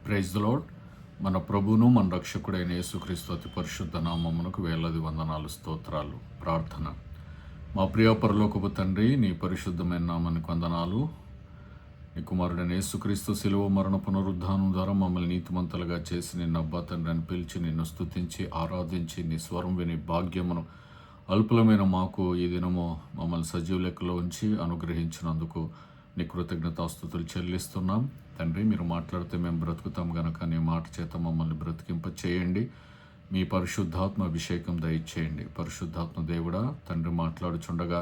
Praise the lord. మన ప్రభువును మన రక్షకుడైన యేసుక్రీస్తు అతి పరిశుద్ధ నామమునకు వేలాది వందనాలు, స్తోత్రాలు. ప్రార్థన. మా ప్రియ పరలోకపు తండ్రి, నీ పరిశుద్ధమైన నామానికి వందనాలు. నీ కుమారుడైన యేసుక్రీస్తు శిలువ మరణ పునరుద్ధానం ద్వారా మమ్మల్ని నీతిమంతులుగా చేసి నిన్ను అబ్బా తండ్రి అని పిలిచి నిన్ను స్తుతించి ఆరాధించి నీ స్వరం విని భాగ్యమును అల్పులమైన మాకు ఈ దినము మమ్మల్ని సజీవ లెక్కలో ఉంచి అనుగ్రహించినందుకు నీ కృతజ్ఞతాస్తుతులు చెల్లిస్తున్నాం. తండ్రి, మీరు మాట్లాడితే మేము బ్రతుకుతాం గనక నీ మాట చేత మమ్మల్ని బ్రతికింప చేయండి. మీ పరిశుద్ధాత్మ అభిషేకం దయచేయండి. పరిశుద్ధాత్మ దేవుడా, తండ్రి మాట్లాడుచుండగా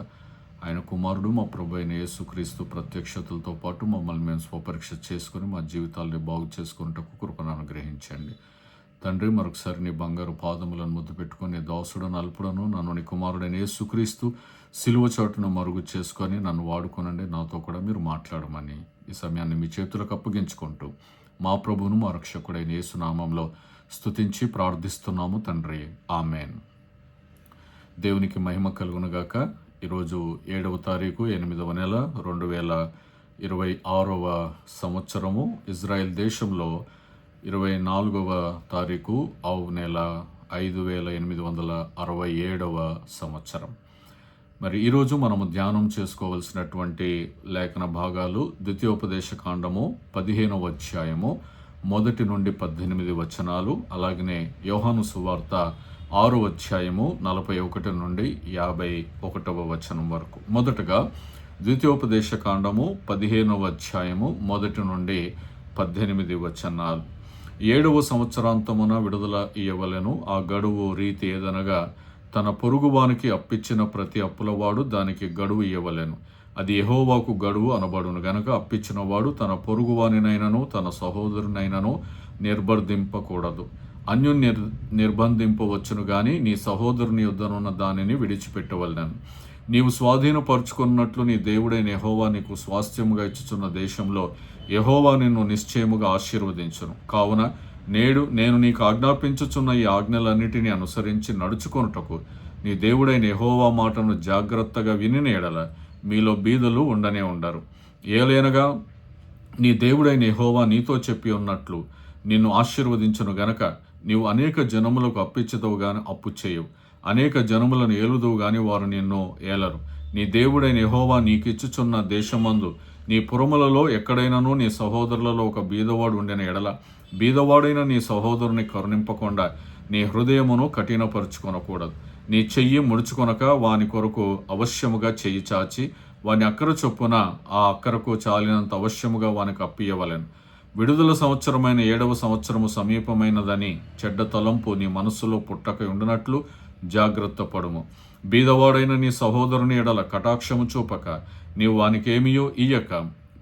ఆయన కుమారుడు మా ప్రభు అయిన యేసుక్రీస్తు ప్రత్యక్షతలతో పాటు మమ్మల్ని మేము స్వపరీక్ష చేసుకుని మా జీవితాల్ని బాగు చేసుకున్నటకు కృపను అనుగ్రహించండి. తండ్రి, మరొకసారి నీ బంగారు పాదములను ముద్దు పెట్టుకుని దాసుడను అల్పుడను నన్ను నీ కుమారుడైన యేసుక్రీస్తు సిలువ చాటును మరుగు చేసుకొని నన్ను వాడుకోనండి. నాతో కూడా మీరు మాట్లాడమని ఈ సమయాన్ని మీ చేతులకు అప్పగించుకుంటూ మా ప్రభువును మా రక్షకుడైన యేసు నామంలో స్తుతించి ప్రార్థిస్తున్నాము తండ్రి, ఆమెన్. దేవునికి మహిమ కలుగునుగాక. ఈరోజు 7వ తారీఖు 8వ నెల 2026వ సంవత్సరము. ఇజ్రాయెల్ దేశంలో 24వ తారీఖు నెల 5867వ సంవత్సరం. మరి ఈరోజు మనము ధ్యానం చేసుకోవలసినటువంటి లేఖన భాగాలు ద్వితీయోపదేశ కాండము 15వ అధ్యాయము 1 నుండి 18 వచనాలు, అలాగనే యోహాను సువార్త 6వ అధ్యాయము 41 నుండి 51వ వచనం వరకు. మొదటగా ద్వితీయోపదేశ కాండము 15వ అధ్యాయము 1 నుండి 18 వచనాలు. 7వ సంవత్సరాంతమున విడుదల ఇయ్యవలెను. ఆ గడువు రీతి ఏదనగా తన పొరుగువానికి అప్పిచ్చిన ప్రతి అప్పులవాడు దానికి గడువు ఇయ్యవలెను. అది యెహోవాకు గడువు అనబడును గనక అప్పిచ్చినవాడు తన పొరుగువానినైనను తన సహోదరునైనను నిర్బంధింపకూడదు. నిర్బంధింపవచ్చును గాని నీ సహోదరుని యొద్దనున్న దానిని విడిచిపెట్టవలెను. నీవు స్వాధీనపరుచుకున్నట్లు నీ దేవుడైన యెహోవా నీకు స్వాస్థ్యముగా ఇచ్చుచున్న దేశంలో యెహోవా నిన్ను నిశ్చయముగా ఆశీర్వదించును. కావున నేడు నేను నీకు ఆజ్ఞాపించుచున్న ఈ ఆజ్ఞలన్నిటినీ అనుసరించి నడుచుకొనుటకు నీ దేవుడైన యెహోవా మాటను జాగ్రత్తగా వినిన ఎడల మీలో బీదలు ఉండనే ఉండరు. ఏలైనగా నీ దేవుడైన యెహోవా నీతో చెప్పి ఉన్నట్లు నిన్ను ఆశీర్వదించును గనక నీవు అనేక జనములకు అప్పిచ్చుదవు గాని అప్పు చేయవు, అనేక జనములను ఏలుదువు గాని వారు నిన్ను ఏలరు. నీ దేవుడైన యెహోవా నీకిచ్చుచున్న దేశమందు నీ పురములలో ఎక్కడైనాను నీ సహోదరులలో ఒక బీదవాడు ఉండిన ఎడల బీదవాడైన నీ సహోదరుని కరుణింపకుండా నీ హృదయమును కఠినపరుచుకొనకూడదు. నీ చెయ్యి ముడుచుకొనక వాని కొరకు అవశ్యముగా చెయ్యి చాచి వాని అక్కర చొప్పున ఆ అక్కరకు చాలినంత అవశ్యముగా వానికి అప్పియవలెను. విడుదల సంవత్సరమైన 7వ సంవత్సరము సమీపమైనదని చెడ్డ తలంపు నీ మనస్సులో పుట్టక ఉండునట్లు జాగ్రత్త పడుము. బీదవాడైన నీ సహోదరుని ఎడల కటాక్షము చూపక నీవు వానికేమియో ఇయ్యక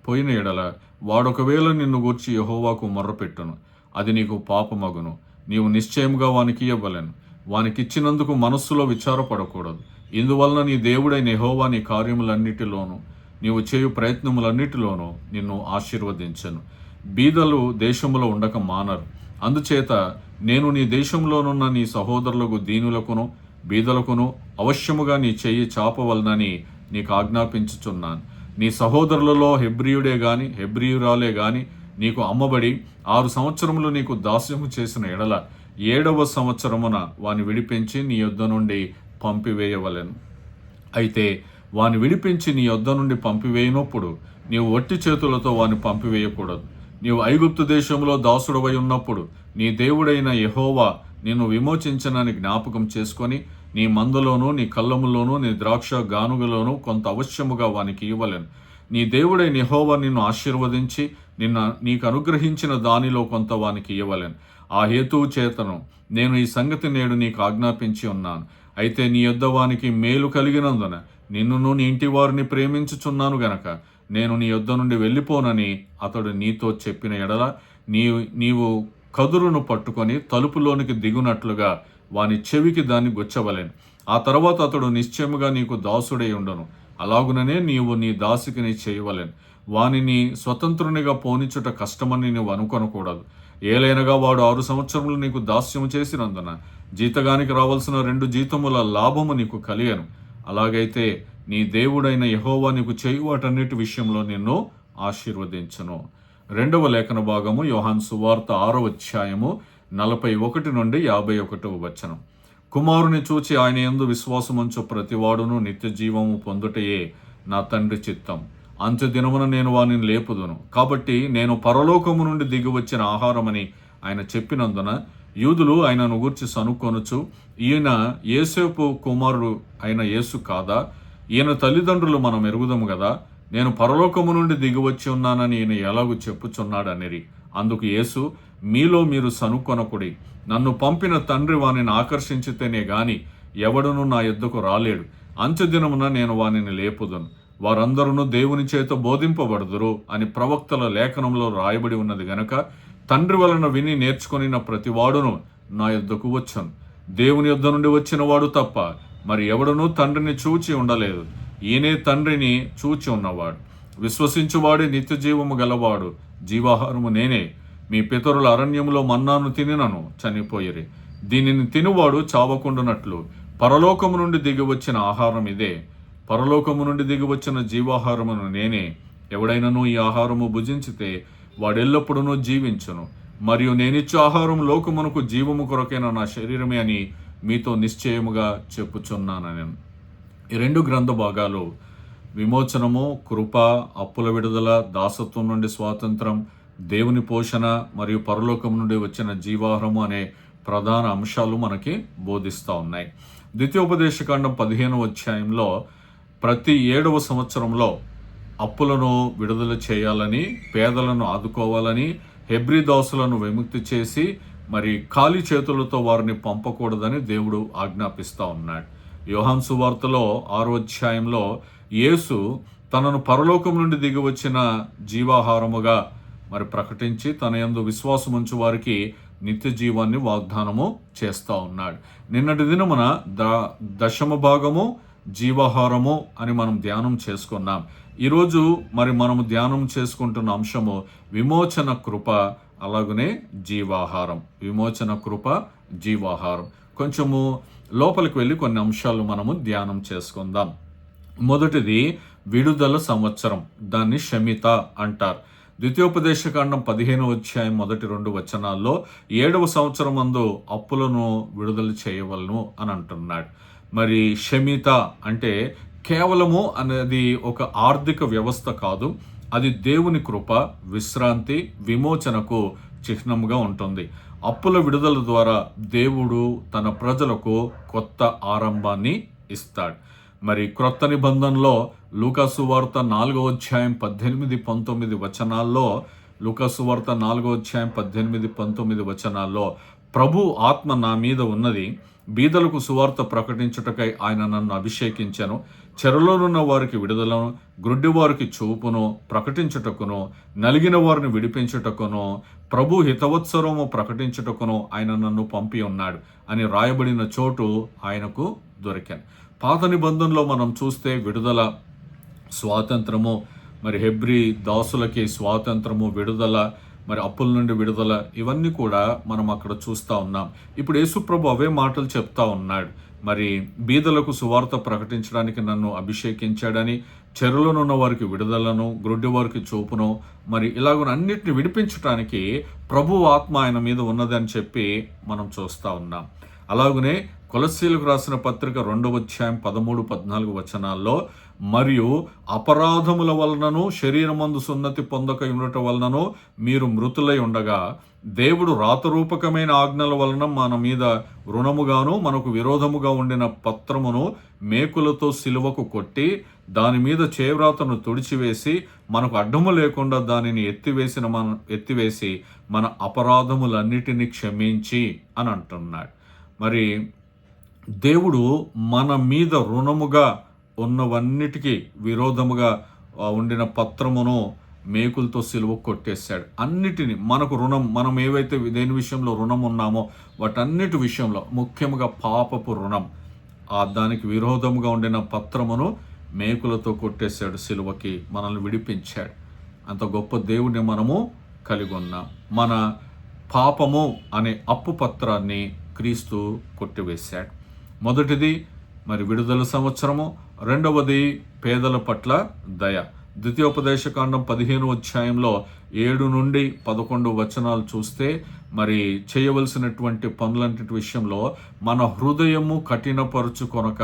పోయిన ఎడల వాడొకవేళ నిన్ను గూర్చి యెహోవాకు మొర్రపెట్టును, అది నీకు పాపమగును. నీవు నిశ్చయముగా వానికి ఇవ్వలేను. వానికిచ్చినందుకు మనస్సులో విచారపడకూడదు. ఇందువలన నీ దేవుడైన యెహోవా నీ కార్యములన్నిటిలోనూ నీవు చేయు ప్రయత్నములన్నిటిలోనూ నిన్ను ఆశీర్వదించెను. బీదలు దేశములో ఉండక మానరు. అందుచేత నేను నీ దేశంలోనున్న నీ సహోదరులకు దీనులకును బీదలకును అవశ్యముగా నీ చెయ్యి చాపవలనని నీకు ఆజ్ఞాపించుచున్నాను. నీ సహోదరులలో హెబ్రీయుడే గాని హెబ్రీయురాలే గాని నీకు అమ్మబడి 6 సంవత్సరములు నీకు దాస్యము చేసిన ఎడల 7వ సంవత్సరమున వాని విడిపించి నీ యొద్ద నుండి పంపివేయవలెను. అయితే వాని విడిపించి నీ యొద్ద నుండి పంపివేయనప్పుడు నీవు వట్టి చేతులతో వాని పంపివేయకూడదు. నీవు ఐగుప్తు దేశంలో దాసుడవై ఉన్నప్పుడు నీ దేవుడైన యెహోవా నిన్ను విమోచించనని జ్ఞాపకం చేసుకొని నీ మందలోనూ నీ కళ్ళములోనూ నీ ద్రాక్ష గానుగలోనూ కొంత అవశ్యముగా వానికి ఇవ్వలేను. నీ దేవుడైన యెహోవా నిన్ను ఆశీర్వదించి నీకు అనుగ్రహించిన దానిలో కొంత వానికి ఇవ్వలేను. ఆ హేతువు చేతను నేను ఈ సంగతి నేడు నీకు ఆజ్ఞాపించి ఉన్నాను. అయితే నీ యొద్ద వానికి మేలు కలిగినందున నిన్నును నీ ఇంటి వారిని ప్రేమించుచున్నాను గనక నేను నీ యొద్ద నుండి వెళ్ళిపోనని అతడు నీతో చెప్పిన ఎడల నీవు కదురును పట్టుకొని తలుపులోనికి దిగునట్లుగా వాని చెవికి దాన్ని గుచ్చవలెను. ఆ తర్వాత అతడు నిశ్చయముగా నీకు దాసుడై ఉండను. అలాగుననే నీవు నీ దాసికిని చేయవలెను. వానిని స్వతంత్రునిగా పోనిచుట కష్టమని నువ్వు అనుకొనకూడదు. ఏలైనగా వాడు 6 సంవత్సరములు నీకు దాస్యము చేసినందున జీతగానికి రావాల్సిన 2 జీతముల లాభము నీకు కలిగను. అలాగైతే నీ దేవుడైన యెహోవా నీకు చేయు వాటన్నిటి విషయంలో నిన్ను ఆశీర్వదించును. రెండవ లేఖన భాగము యోహాను సువార్త 6వ అధ్యాయము 41 నుండి 51వ వచనం. కుమారుని చూచి ఆయన యందు విశ్వాసముంచు ప్రతివాడును నిత్య జీవము పొందుటయే నా తండ్రి చిత్తం. అంత్యదినమున నేను వానిని లేపుదును. కాబట్టి నేను పరలోకము నుండి దిగి వచ్చిన ఆహారమని ఆయన చెప్పినందున యూదులు ఆయనను గూర్చి సనుక్కొనుచు, ఈయన యోసేపు కుమారుడు అయిన యేసు కాదా? ఈయన తల్లిదండ్రులు మనం ఎరుగుదము కదా. నేను పరలోకము నుండి దిగి వచ్చి ఉన్నానని ఈయన ఎలాగూ చెప్పుచున్నాడనిరి. అందుకు యేసు, మీలో మీరు సనుక్కొనకుడి. నన్ను పంపిన తండ్రి వానిని ఆకర్షించితేనే గాని ఎవడునూ నా యొద్దకు రాలేడు. అంత్యదినమున నేను వానిని లేపుదును. వారందరూ దేవుని చేత బోధింపబడుదురు అని ప్రవక్తల లేఖనంలో రాయబడి ఉన్నది గనక తండ్రి వలన విని నేర్చుకొనిన ప్రతివాడును నా యొద్దకు వచ్చును. దేవుని యొద్ద నుండి వచ్చిన వాడు తప్ప మరి ఎవడునూ తండ్రిని చూచి ఉండలేదు. ఈయనే తండ్రిని చూచి ఉన్నవాడు. విశ్వసించువాడే నిత్య జీవము గలవాడు. జీవాహారము నేనే. మీ పితరుల అరణ్యములో మన్నాను తినినను చనిపోయిరి. దీనిని తినువాడు చావకుండునట్లు పరలోకము నుండి దిగి వచ్చిన ఆహారం ఇదే. పరలోకము నుండి దిగి వచ్చిన జీవాహారమును నేనే. ఎవడైనను ఈ ఆహారము భుజించితే వాడెల్లప్పుడూ జీవించును. మరియు నేనిచ్చు ఆహారం లోకమునకు జీవము కొరకైన నా శరీరమే అని మీతో నిశ్చయముగా చెప్పుచున్నాను. నేను ఈ రెండు గ్రంథ భాగాలు విమోచనము, కృప, అప్పుల విడుదల, దాసత్వం నుండి స్వాతంత్రం, దేవుని పోషణ మరియు పరలోకం నుండి వచ్చిన జీవాహారము అనే ప్రధాన అంశాలు మనకి బోధిస్తూ ఉన్నాయి. ద్వితీయోపదేశకాండం 15వ అధ్యాయంలో ప్రతి 7వ సంవత్సరంలో అప్పులను విడుదల చేయాలని, పేదలను ఆదుకోవాలని, హెబ్రీ దాసులను విముక్తి చేసి మరి ఖాళీ చేతులతో వారిని పంపకూడదని దేవుడు ఆజ్ఞాపిస్తూ ఉన్నాడు. యోహాను సువార్తలో 6వ అధ్యాయంలో యేసు తనను పరలోకం నుండి దిగి వచ్చిన జీవాహారముగా మరి ప్రకటించి తన యందు విశ్వాసముంచు వారికి నిత్య జీవాన్ని వాగ్దానము చేస్తూ ఉన్నాడు. నిన్నటి దినమున దశమ భాగము జీవాహారము అని మనం ధ్యానం చేసుకున్నాం. ఈరోజు మరి మనము ధ్యానం చేసుకుంటున్న అంశము విమోచన కృప, అలాగనే జీవాహారం. విమోచన కృప, జీవాహారం. కొంచెము లోపలికి వెళ్ళి కొన్ని అంశాలు మనము ధ్యానం చేసుకుందాం. మొదటిది విడుదల సంవత్సరం. దాన్ని షమిత అంటారు. ద్వితీయోపదేశకాండం 15వ అధ్యాయం మొదటి 2 వచనాల్లో 7వ సంవత్సరం అందు అప్పులను విడుదల చేయవలను అని అంటున్నాడు. మరి షమిత అంటే కేవలము అనేది ఒక ఆర్థిక వ్యవస్థ కాదు. అది దేవుని కృప, విశ్రాంతి, విమోచనకు చిహ్నంగా ఉంటుంది. అప్పుల విడుదల ద్వారా దేవుడు తన ప్రజలకు కొత్త ఆరంభాన్ని ఇస్తాడు. మరి క్రొత్త నిబంధనలో లూకాసు వార్త 4వ అధ్యాయం 18-19 వచనాల్లో లూకాసు వార్త 4వ అధ్యాయం 18-19 వచనాల్లో ప్రభు ఆత్మ నా మీద ఉన్నది, బీదలకు సువార్త ప్రకటించుటకై ఆయన నన్ను అభిషేకించెను, చెరలోనున్న వారికి విడుదలను, గ్రుడ్డి వారికి చూపును ప్రకటించుటకును, నలిగిన వారిని విడిపించుటకును, ప్రభు హితవత్సరము ప్రకటించుటకును ఆయన నన్ను పంపి ఉన్నాడు అని రాయబడిన చోటు ఆయనకు దొరికాను. పాత నిబంధనలో మనం చూస్తే విడుదల, స్వాతంత్రము, మరి హెబ్రీ దాసులకి స్వాతంత్రము, విడుదల, మరి అప్పుల నుండి విడుదల, ఇవన్నీ కూడా మనం అక్కడ చూస్తూ ఉన్నాం. ఇప్పుడు యేసుప్రభు అవే మాటలు చెప్తా ఉన్నాడు. మరి బీదలకు సువార్త ప్రకటించడానికి నన్ను అభిషేకించాడని, చెరలోనున్న వారికి విడుదలను, గ్రుడ్డి వారికి చూపును, మరి ఇలాగ అన్నిటిని విడిపించడానికి ప్రభు ఆత్మ ఆయన మీద ఉన్నదని చెప్పి మనం చూస్తూ ఉన్నాం. అలాగనే కొలస్సీలకు రాసిన పత్రిక 2వ అధ్యాయం 13-14 వచనాల్లో మరియు అపరాధముల వలనను శరీరమందు సున్నతి పొందక ఉండటం వలనను మీరు మృతులై ఉండగా దేవుడు రాతరూపకమైన ఆజ్ఞల వలన మన మీద రుణముగాను మనకు విరోధముగా ఉండిన పత్రమును మేకులతో సిలువకు కొట్టి దాని మీద చేవ్రాతను తుడిచివేసి మనకు అడ్డము లేకుండా దానిని ఎత్తివేసి మన అపరాధములన్నిటినీ క్షమించి అని అంటున్నాడు. మరి దేవుడు మన మీద రుణముగా ఉన్నవన్నిటికీ విరోధముగా ఉండిన పత్రమును మేకులతో సిలువ కొట్టేశాడు. అన్నిటిని మనకు రుణం, మనం ఏవైతే దేని విషయంలో రుణం ఉన్నామో వాటన్నిటి విషయంలో, ముఖ్యంగా పాపపు రుణం, దానికి విరోధముగా ఉండిన పత్రమును మేకులతో కొట్టేశాడు. సిలువకి మనల్ని విడిపించాడు. అంత గొప్ప దేవుడిని మనము కలిగి ఉన్నాం. మన పాపము అనే అప్పు పత్రాన్ని క్రీస్తు కొట్టివేశాడు. మొదటిది మరి విడుదల సంవత్సరము, రెండవది పేదల పట్ల దయ. ద్వితీయోపదేశకాండం 15 అధ్యాయంలో 7 నుండి 11 వచనాలు చూస్తే మరి చేయవలసినటువంటి పనులన్నిటి విషయంలో మన హృదయము కఠినపరుచుకొనక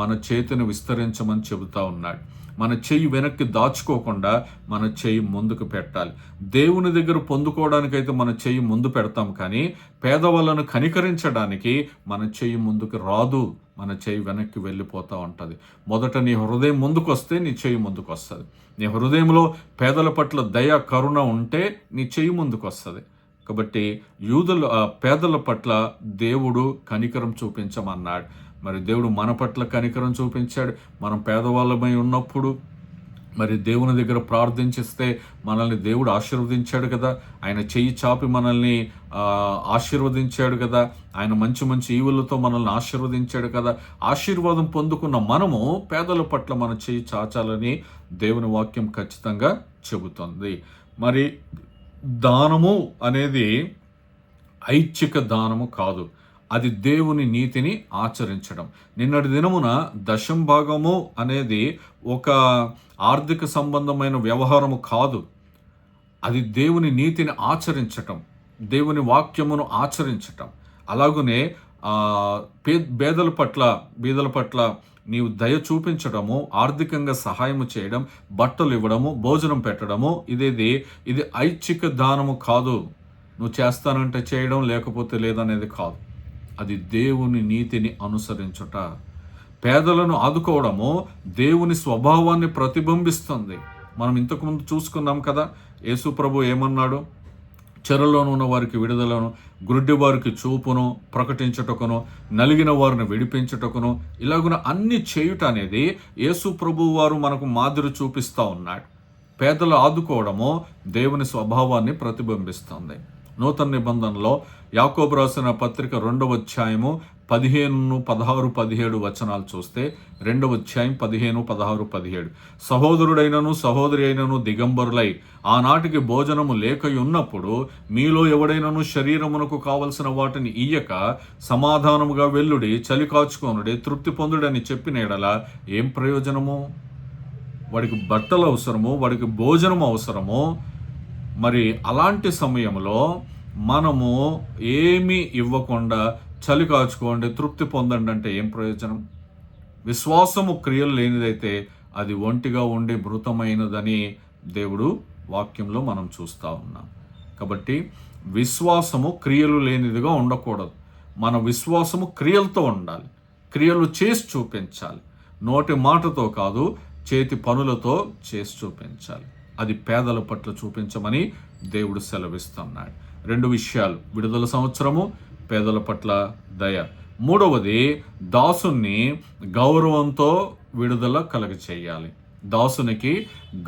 మన చేతిని విస్తరించమని చెబుతా ఉన్నాడు. మన చెయ్యి వెనక్కి దాచుకోకుండా మన చెయ్యి ముందుకు పెట్టాలి. దేవుని దగ్గర పొందుకోవడానికైతే మన చెయ్యి ముందు పెడతాం, కానీ పేదవాళ్ళను కనికరించడానికి మన చెయ్యి ముందుకు రాదు, మన చెయ్యి వెనక్కి వెళ్ళిపోతూ ఉంటుంది. మొదట నీ హృదయం ముందుకు వస్తే నీ చెయ్యి ముందుకు వస్తుంది. నీ హృదయంలో పేదల పట్ల దయ కరుణ ఉంటే నీ చెయ్యి ముందుకు వస్తుంది. కాబట్టి పేదల పట్ల దేవుడు కనికరం చూపించమన్నాడు. మరి దేవుడు మన పట్ల కనికరం చూపించాడు. మనం పేదవాళ్ళమై ఉన్నప్పుడు మరి దేవుని దగ్గర ప్రార్థించిస్తే మనల్ని దేవుడు ఆశీర్వదించాడు కదా. ఆయన చెయ్యి చాపి మనల్ని ఆశీర్వదించాడు కదా. ఆయన మంచి మంచి ఈవులతో మనల్ని ఆశీర్వదించాడు కదా. ఆశీర్వాదం పొందుకున్న మనము పేదల పట్ల మన చెయ్యి చాచాలని దేవుని వాక్యం ఖచ్చితంగా చెబుతుంది. మరి దానము అనేది ఐచ్ఛిక దానము కాదు, అది దేవుని నీతిని ఆచరించడం. నిన్నటి దినమున దశంభాగము అనేది ఒక ఆర్థిక సంబంధమైన వ్యవహారము కాదు, అది దేవుని నీతిని ఆచరించటం, దేవుని వాక్యమును ఆచరించటం. అలాగనే బీదల పట్ల నీవు దయ చూపించడము, ఆర్థికంగా సహాయము చేయడం, బట్టలు ఇవ్వడము, భోజనం పెట్టడము, ఇది ఐచ్ఛిక దానము కాదు. నువ్వు చేస్తానంటే చేయడం, లేకపోతే లేదనేది కాదు. అది దేవుని నీతిని అనుసరించుట. పేదలను ఆదుకోవడము దేవుని స్వభావాన్ని ప్రతిబింబిస్తుంది. మనం ఇంతకుముందు చూసుకున్నాం కదా, యేసు ప్రభు ఏమన్నాడు? చెరలోనున్న ఉన్న వారికి విడుదలను, గుడ్డి వారికి చూపును ప్రకటించుటకును, నలిగిన వారిని విడిపించుటకును, ఇలాగున అన్ని చేయుట అనేది యేసు ప్రభు వారు మనకు మాదిరి చూపిస్తూ ఉన్నాడు. పేదలు ఆదుకోవడము దేవుని స్వభావాన్ని ప్రతిబింబిస్తుంది. నూతన నిబంధనలో యాకోబు రాసిన పత్రిక 2వ అధ్యాయము 15, 16, 17 వచనాలు చూస్తే 2వ అధ్యాయం 15, 16, 17 సహోదరుడైనను సహోదరి అయినను దిగంబరులై ఆనాటికి భోజనము లేకయున్నప్పుడు మీలో ఎవడైనను శరీరమునకు కావలసిన వాటిని ఇయ్యక సమాధానముగా వెల్లుడి, చలి కాచుకొనుడి, తృప్తి పొందుడని చెప్పిన ఎడల ఏం ప్రయోజనము? వాడికి బట్టలు అవసరము, వాడికి భోజనం అవసరము. మరి అలాంటి సమయంలో మనము ఏమీ ఇవ్వకుండా చలి కాచుకోండి, తృప్తి పొందండి అంటే ఏం ప్రయోజనం? విశ్వాసము క్రియలు లేనిదైతే అది ఒంటిగా ఉండి మృతమైనదని దేవుడు వాక్యంలో మనం చూస్తూ ఉన్నాం. కాబట్టి విశ్వాసము క్రియలు లేనిదిగా ఉండకూడదు. మన విశ్వాసము క్రియలతో ఉండాలి, క్రియలు చేసి చూపించాలి. నోటి మాటతో కాదు, చేతి పనులతో చేసి చూపించాలి. అది పేదల పట్ల చూపించమని దేవుడు సెలవిస్తున్నాడు. 2 విషయాలు: విడుదల సంవత్సరము, పేదల పట్ల దయ. 3వది, దాసుని గౌరవంతో విడుదల కలగచేయాలి. దాసునికి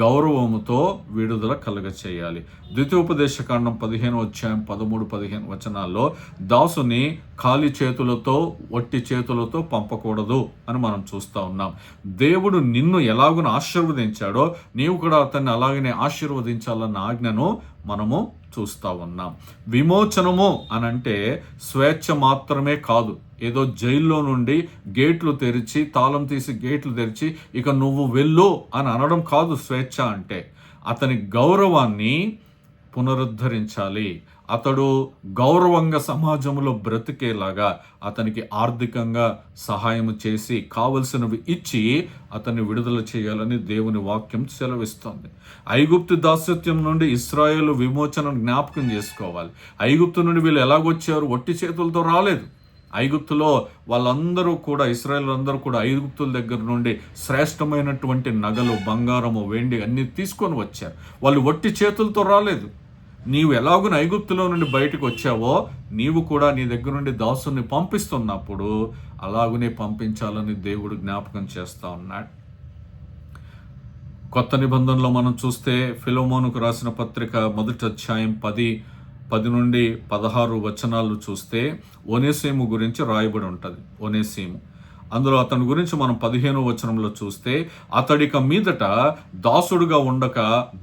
గౌరవముతో విడుదల కలగచేయాలి. ద్వితీయోపదేశకాండం 15వ అధ్యాయం 13, 15 వచనాల్లో దాసుని ఖాళీ చేతులతో, వట్టి చేతులతో పంపకూడదు అని మనం చూస్తూ ఉన్నాం. దేవుడు నిన్ను ఎలాగున ఆశీర్వదించాడో నీవు కూడా అతన్ని అలాగనే ఆశీర్వదించాలన్న ఆజ్ఞను మనము చూస్తూ ఉన్నాం. విమోచనము అనంటే స్వేచ్ఛ మాత్రమే కాదు. ఏదో జైల్లో నుండి గేట్లు తెరిచి, తాళం తీసి గేట్లు తెరిచి ఇక నువ్వు వెళ్ళు అని అనడం కాదు స్వేచ్ఛ అంటే. అతని గౌరవాన్ని పునరుద్ధరించాలి. అతడు గౌరవంగా సమాజంలో బ్రతికేలాగా అతనికి ఆర్థికంగా సహాయం చేసి కావలసినవి ఇచ్చి అతన్ని విడుదల చేయాలని దేవుని వాక్యం సెలవిస్తుంది. ఐగుప్తు దాస్యత్వం నుండి ఇశ్రాయేలు విమోచన జ్ఞాపకం చేసుకోవాలి. ఐగుప్తు నుండి వీళ్ళు ఎలాగొచ్చారు? వట్టి చేతులతో రాలేదు. ఐగుప్తులో వాళ్ళందరూ కూడా, ఇశ్రాయేలు అందరూ కూడా ఐగుప్తుల దగ్గర నుండి శ్రేష్టమైనటువంటి నగలు, బంగారము, వెండి అన్ని తీసుకొని వచ్చారు. వాళ్ళు వట్టి చేతులతో రాలేదు. నీవు ఎలాగున ఐగుప్తులో నుండి బయటకు వచ్చావో నీవు కూడా నీ దగ్గర నుండి దాసుని పంపిస్తున్నప్పుడు అలాగునే పంపించాలని దేవుడు జ్ఞాపకం చేస్తూ ఉన్నాడు. కొత్త నిబంధనలో మనం చూస్తే ఫిలెమోనుకు రాసిన పత్రిక 1వ అధ్యాయం 10 నుండి 16 వచనాలు చూస్తే ఒనేసిము గురించి రాయబడి ఉంటుంది. ఒనేసిము, అందులో అతని గురించి మనం 15వ వచనంలో చూస్తే, అతడిక మీదట దాసుడుగా ఉండక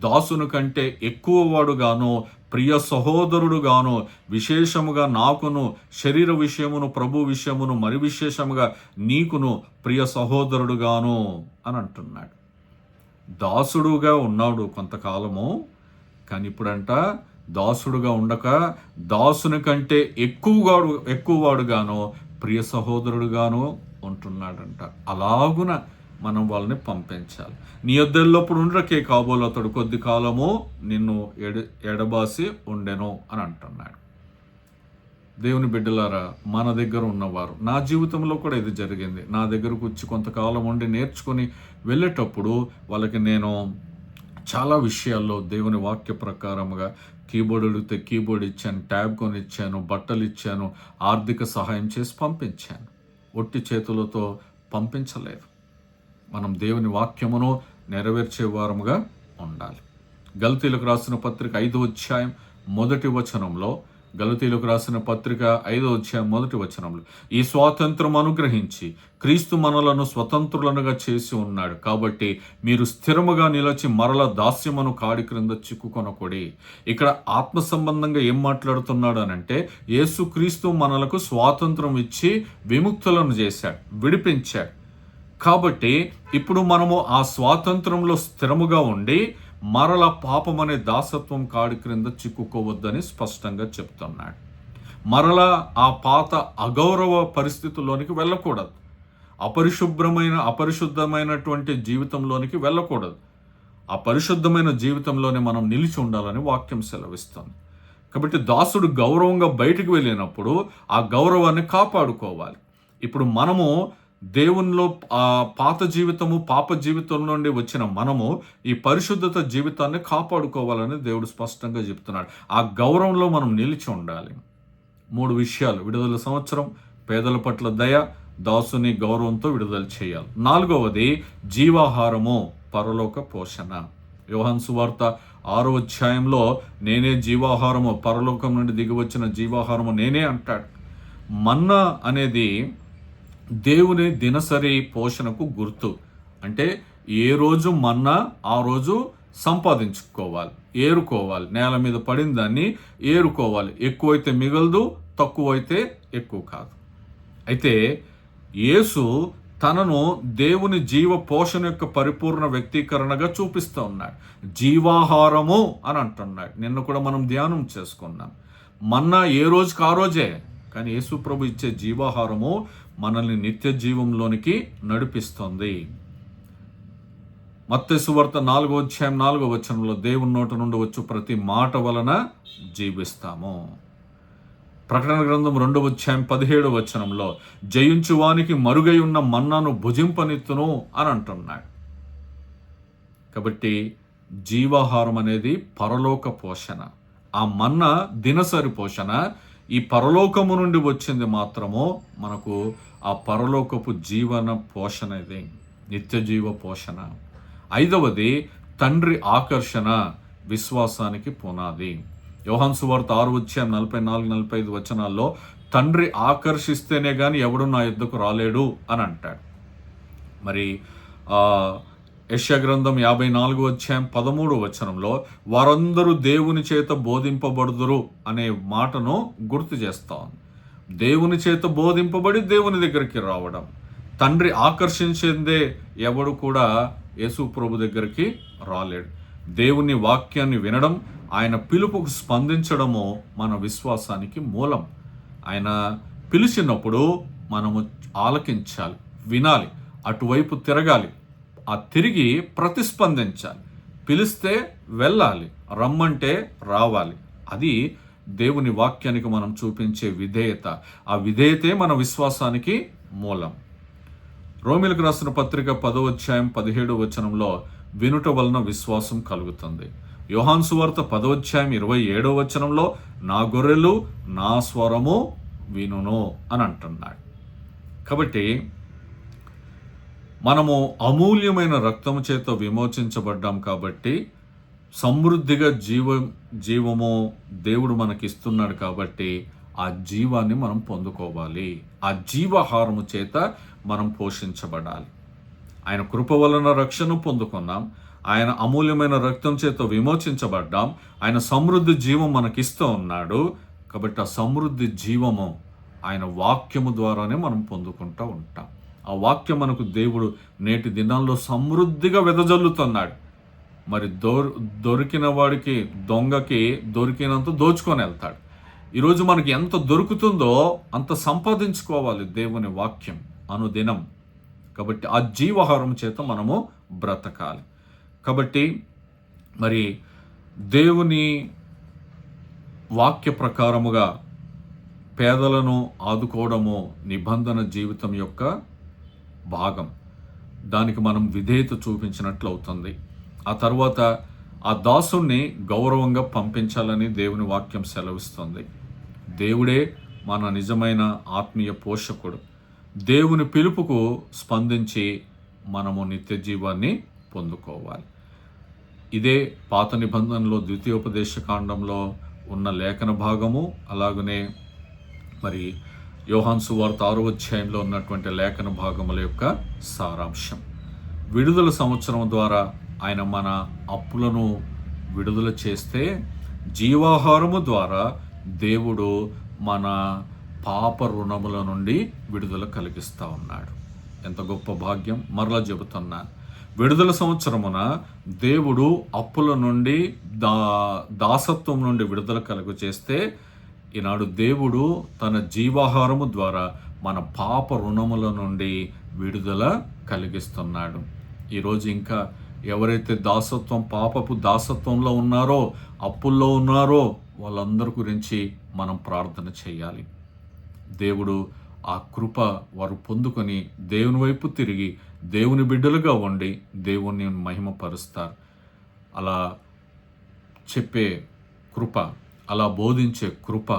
దాసుని కంటే ఎక్కువ వాడుగాను, ప్రియ సహోదరుడుగాను, విశేషముగా నాకును, శరీర విషయమును, ప్రభు విషయమును, మరి విశేషముగా నీకును ప్రియ సహోదరుడుగాను అని అంటున్నాడు. దాసుడుగా ఉన్నాడు కొంతకాలము, కానీ ఇప్పుడంట దాసుడుగా ఉండక దాసుని కంటే ఎక్కువవాడుగాను ప్రియ సహోదరుడుగాను ఉంటున్నాడంట. అలాగున మనం వాళ్ళని పంపించాలి. నీ యొద్దెల్లప్పుడు ఉండకే కాబోలు అతడు కొద్ది కాలము నిన్ను ఎడబాసి ఉండెను అని అంటున్నాడు. దేవుని బిడ్డలారా, మన దగ్గర ఉన్నవారు, నా జీవితంలో కూడా ఇది జరిగింది. నా దగ్గరకు వచ్చి కొంతకాలం ఉండి నేర్చుకొని వెళ్ళేటప్పుడు వాళ్ళకి నేను చాలా విషయాల్లో దేవుని వాక్య ప్రకారముగా కీబోర్డ్ అడిగితే కీబోర్డ్ ఇచ్చాను, ట్యాబ్ కొని ఇచ్చాను, బట్టలు ఇచ్చాను, ఆర్థిక సహాయం చేసి పంపించాను. ఒట్టి చేతులతో పంపించలేదు. మనం దేవుని వాక్యమును నెరవేర్చే వారముగా ఉండాలి. గలతీయులకు రాసిన పత్రిక 5వ అధ్యాయం 1వ వచనంలో, గలతీయులకు రాసిన పత్రిక 5వ అధ్యాయం 1వ వచనంలో, ఈ స్వాతంత్రం అనుగ్రహించి క్రీస్తు మనలను స్వతంత్రులనుగా చేసి ఉన్నాడు. కాబట్టి మీరు స్థిరముగా నిలిచి మరల దాస్యమును కాడి క్రింద చిక్కుకొనకూడి. ఇక్కడ ఆత్మ సంబంధంగా ఏం మాట్లాడుతున్నాడు అనంటే, యేసు క్రీస్తు మనలకు స్వాతంత్రం ఇచ్చి విముక్తులను చేశాడు, విడిపించాడు. కాబట్టి ఇప్పుడు మనము ఆ స్వాతంత్రంలో స్థిరముగా ఉండి మరల పాపం అనే దాసత్వం కాడి క్రింద చిక్కుకోవద్దని స్పష్టంగా చెప్తున్నాడు. మరలా ఆ పాత అగౌరవ పరిస్థితుల్లోనికి వెళ్ళకూడదు. అపరిశుద్ధమైనటువంటి జీవితంలోనికి వెళ్ళకూడదు. ఆ పరిశుద్ధమైన జీవితంలోనే మనం నిలిచి ఉండాలని వాక్యం సెలవిస్తుంది. కాబట్టి దాసుడు గౌరవంగా బయటికి వెళ్ళినప్పుడు ఆ గౌరవాన్ని కాపాడుకోవాలి. ఇప్పుడు మనము దేవునిలో ఆ పాత జీవితము, పాప జీవితం నుండి వచ్చిన మనము ఈ పరిశుద్ధత జీవితాన్ని కాపాడుకోవాలని దేవుడు స్పష్టంగా చెప్తున్నాడు. ఆ గౌరవంలో మనం నిలిచి ఉండాలి. 3 విషయాలు: విడుదల సంవత్సరం, పేదల పట్ల దయ, దాసుని గౌరవంతో విడుదల చేయాలి. 4వది జీవాహారము, పరలోక పోషణ. యోహాను సువార్త 6వ అధ్యాయంలో నేనే జీవాహారము, పరలోకం నుండి దిగివచ్చిన జీవాహారము నేనే అంటాడు. మన్నా అనేది దేవుని దినసరి పోషణకు గుర్తు. అంటే ఏ రోజు మన్నా ఆ రోజు సంపాదించుకోవాలి, ఏరుకోవాలి. నేల మీద పడిన దాన్ని ఏరుకోవాలి. ఎక్కువైతే మిగలదు, తక్కువైతే ఎక్కువ కాదు. అయితే యేసు తనను దేవుని జీవ పోషణ యొక్క పరిపూర్ణ వ్యక్తీకరణగా చూపిస్తూ ఉన్నాడు. జీవాహారము అని అంటున్నాడు. నిన్న కూడా మనం ధ్యానం చేసుకున్నాం. మన్నా ఏ రోజుకి ఆ రోజే, కానీ యేసు ప్రభు ఇచ్చే జీవాహారము మనల్ని నిత్య జీవంలోనికి నడిపిస్తుంది. మత్తయి సువార్త 4వ అధ్యాయం 4వ వచనంలో, దేవుని నోట నుండి వచ్చు ప్రతి మాట వలన జీవిస్తాము. ప్రకటన గ్రంథం 2వ అధ్యాయం 17వ వచనంలో, జయించువానికి మరుగై ఉన్న మన్నాను భుజింపనిత్తును అని అంటున్నాడు. కాబట్టి జీవాహారం అనేది పరలోక పోషణ. ఆ మన్నా దినసరి పోషణ. ఈ పరలోకము నుండి వచ్చింది మాత్రము మనకు ఆ పరలోకపు జీవన పోషణ, ఇది నిత్య జీవ పోషణ. 5వది తండ్రి ఆకర్షణ, విశ్వాసానికి పునాది. యోహాను సువార్త 6వ అధ్యాయం 44-45 వచనాల్లో, తండ్రి ఆకర్షిస్తేనే కానీ ఎవడు నా యుద్ధకు రాలేడు అని అంటాడు. మరి యెషయా గ్రంథం 54వ అధ్యాయం 13వ వచనంలో, వారందరూ దేవుని చేత బోధింపబడుదురు అనే మాటను గుర్తు చేస్తాం. దేవుని చేత బోధింపబడి దేవుని దగ్గరికి రావడం. తండ్రి ఆకర్షించిందే ఎవడు కూడా యేసు ప్రభు దగ్గరికి రాలేడు. దేవుని వాక్యాన్ని వినడం, ఆయన పిలుపుకు స్పందించడము మన విశ్వాసానికి మూలం. ఆయన పిలిచినప్పుడు మనము ఆలకించాలి, వినాలి, అటువైపు తిరగాలి, ఆ తిరిగి ప్రతిస్పందించాలి. పిలిస్తే వెళ్ళాలి, రమ్మంటే రావాలి. అది దేవుని వాక్యానికి మనం చూపించే విధేయత. ఆ విధేయతే మన విశ్వాసానికి మూలం. రోమీయులకు రాసిన పత్రిక 10వ అధ్యాయం 17వ వచనంలో, వినుట వలన విశ్వాసం కలుగుతుంది. యోహాను సువార్త 10వ అధ్యాయం 27వ వచనంలో, నా గొర్రెలు నా స్వరము వినును అని అంటున్నాడు. కాబట్టి మనము అమూల్యమైన రక్తము చేత విమోచించబడ్డాం. కాబట్టి సమృద్ధిగా జీవము దేవుడు మనకిస్తున్నాడు. కాబట్టి ఆ జీవాన్ని మనం పొందుకోవాలి. ఆ జీవాహారము చేత మనం పోషించబడాలి. ఆయన కృప వలన రక్షణ పొందుకున్నాం. ఆయన అమూల్యమైన రక్తం చేత విమోచించబడ్డాం. ఆయన సమృద్ధి జీవం మనకిస్తూ ఉన్నాడు. కాబట్టి ఆ సమృద్ధి జీవము ఆయన వాక్యము ద్వారానే మనం పొందుకుంటూ ఉంటాం. ఆ వాక్యం మనకు దేవుడు నేటి దినాల్లో సమృద్ధిగా వెదజల్లుతున్నాడు. మరి దొరికిన వాడికి, దొంగకి దొరికినంత దోచుకొని వెళ్తాడు. ఈరోజు మనకి ఎంత దొరుకుతుందో అంత సంపాదించుకోవాలి దేవుని వాక్యం అనుదినం. కాబట్టి ఆ జీవాహారం చేత మనము బ్రతకాలి. కాబట్టి మరి దేవుని వాక్య ప్రకారముగా పేదలను ఆదుకోవడము నిబంధన జీవితం యొక్క భాగం. దానికి మనం విధేయత చూపించినట్లు అవుతుంది. ఆ తర్వాత ఆ దాసుని గౌరవంగా పంపించాలని దేవుని వాక్యం సెలవిస్తుంది. దేవుడే మన నిజమైన ఆత్మీయ పోషకుడు. దేవుని పిలుపుకు స్పందించి మనము నిత్య జీవాన్ని పొందుకోవాలి. ఇదే పాత నిబంధనలో ద్వితీయోపదేశ కాండంలో ఉన్న లేఖన భాగము. అలాగనే మరి యోహాను సువార్త 6వ అధ్యాయంలో ఉన్నటువంటి లేఖన భాగముల యొక్క సారాంశం. విడుదల సంవత్సరం ద్వారా ఆయన మన అప్పులను విడుదల చేస్తే, జీవాహారము ద్వారా దేవుడు మన పాప రుణముల నుండి విడుదల కలిగిస్తూ ఉన్నాడు. ఎంత గొప్ప భాగ్యం! మరలా చెబుతున్నాను, విడుదల సంవత్సరమున దేవుడు అప్పుల నుండి దాసత్వం నుండి విడుదల కలుగు చేస్తే, ఈనాడు దేవుడు తన జీవాహారము ద్వారా మన పాప రుణముల నుండి విడుదల కలిగిస్తున్నాడు. ఈరోజు ఇంకా ఎవరైతే పాపపు దాసత్వంలో ఉన్నారో, అప్పుల్లో ఉన్నారో, వాళ్ళందరి గురించి మనం ప్రార్థన చేయాలి. దేవుడు ఆ కృప వారు పొందుకొని దేవుని వైపు తిరిగి దేవుని బిడ్డలుగా ఉండి దేవుని మహిమపరుస్తారు. అలా చెప్పే కృప, అలా బోధించే కృప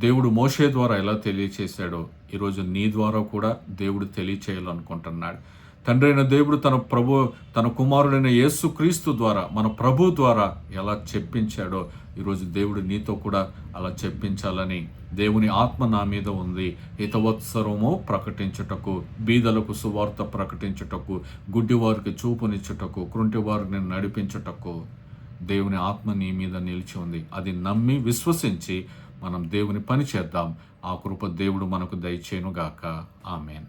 దేవుడు మోషే ద్వారా ఎలా తెలియచేశాడో ఈరోజు నీ ద్వారా కూడా దేవుడు తెలియచేయాలనుకుంటున్నాడు. తండ్రి అయిన దేవుడు తన కుమారుడైన యేసుక్రీస్తు ద్వారా, మన ప్రభు ద్వారా ఎలా చెప్పించాడో ఈరోజు దేవుడు నీతో కూడా అలా చెప్పించాలని దేవుని ఆత్మ నా మీద ఉంది. హితవత్సరము ప్రకటించుటకు, బీదలకు సువార్త ప్రకటించుటకు, గుడ్డివారికి చూపునిచ్చుటకు, కృంటివారిని నడిపించుటకు దేవుని ఆత్మ నీ మీద నిలిచి ఉంది. అది నమ్మి విశ్వసించి మనం దేవుని పని చేద్దాం. ఆ కృప దేవుడు మనకు దయచేయునుగాక. ఆమేన్.